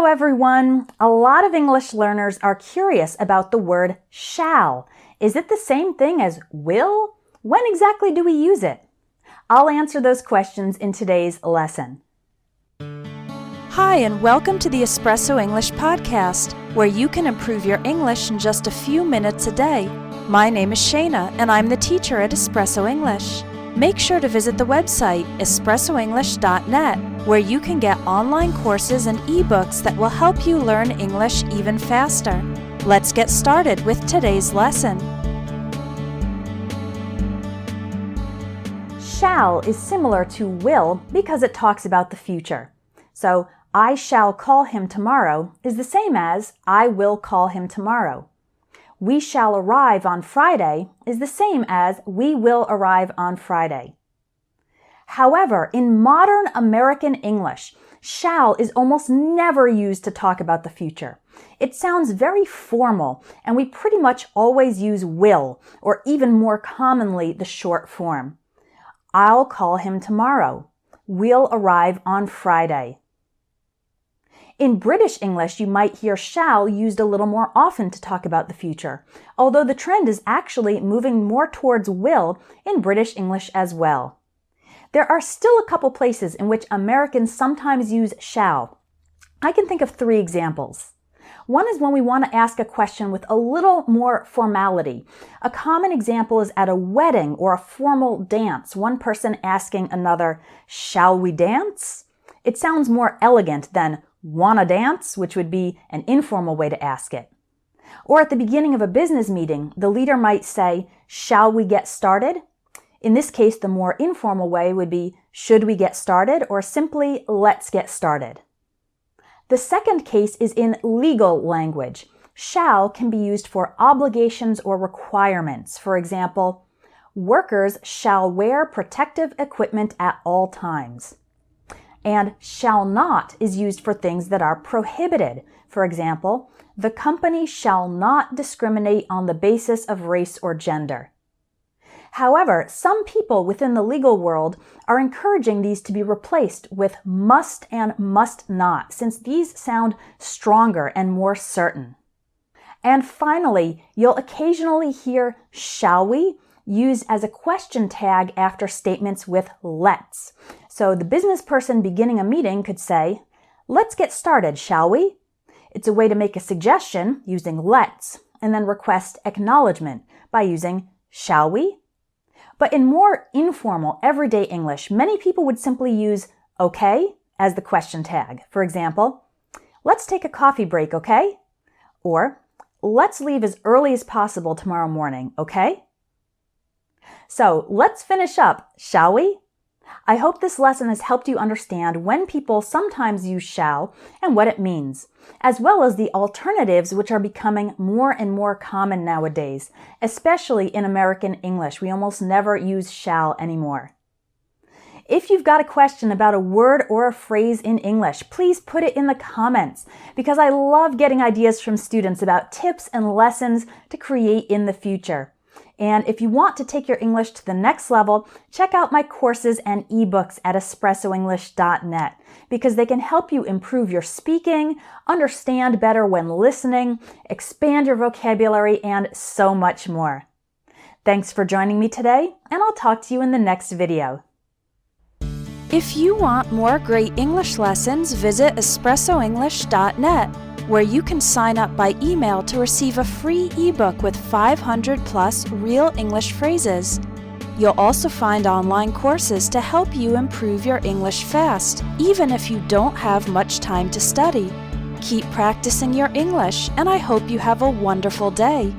Hello everyone! A lot of English learners are curious about the word shall. Is it the same thing as will? When exactly do we use it? I'll answer those questions in today's lesson. Hi, and welcome to the Espresso English podcast, where you can improve your English in just a few minutes a day. My name is Shayna, and I'm the teacher at Espresso English. Make sure to visit the website espressoenglish.net, where you can get online courses and ebooks that will help you learn English even faster. Let's get started with today's lesson. Shall is similar to will because it talks about the future. So, I shall call him tomorrow is the same as I will call him tomorrow. We shall arrive on Friday is the same as we will arrive on Friday. However, in modern American English, shall is almost never used to talk about the future. It sounds very formal, and we pretty much always use will, or even more commonly, the short form. I'll call him tomorrow. We'll arrive on Friday. In British English, you might hear shall used a little more often to talk about the future, although the trend is actually moving more towards will in British English as well. There are still a couple places in which Americans sometimes use shall. I can think of 3 examples. One is when we want to ask a question with a little more formality. A common example is at a wedding or a formal dance, one person asking another, "Shall we dance?" It sounds more elegant than "wanna dance?" which would be an informal way to ask it. Or at the beginning of a business meeting, the leader might say, "Shall we get started?" In this case, the more informal way would be, "Should we get started?" or simply, "Let's get started." The second case is in legal language. Shall can be used for obligations or requirements. For example, workers shall wear protective equipment at all times. And shall not is used for things that are prohibited. For example, the company shall not discriminate on the basis of race or gender. However, some people within the legal world are encouraging these to be replaced with must and must not, since these sound stronger and more certain. And finally, you'll occasionally hear shall we used as a question tag after statements with let's. So the business person beginning a meeting could say, "Let's get started, shall we?" It's a way to make a suggestion using let's, and then request acknowledgement by using shall we? But in more informal, everyday English, many people would simply use okay as the question tag. For example, "Let's take a coffee break, okay?" Or, "Let's leave as early as possible tomorrow morning, okay?" So let's finish up, shall we? I hope this lesson has helped you understand when people sometimes use shall and what it means, as well as the alternatives which are becoming more and more common nowadays, especially in American English. We almost never use shall anymore. If you've got a question about a word or a phrase in English, please put it in the comments, because I love getting ideas from students about tips and lessons to create in the future. And if you want to take your English to the next level, check out my courses and ebooks at espressoenglish.net, because they can help you improve your speaking, understand better when listening, expand your vocabulary, and so much more. Thanks for joining me today, and I'll talk to you in the next video. If you want more great English lessons, visit espressoenglish.net, where you can sign up by email to receive a free ebook with 500 plus real English phrases. You'll also find online courses to help you improve your English fast, even if you don't have much time to study. Keep practicing your English, and I hope you have a wonderful day.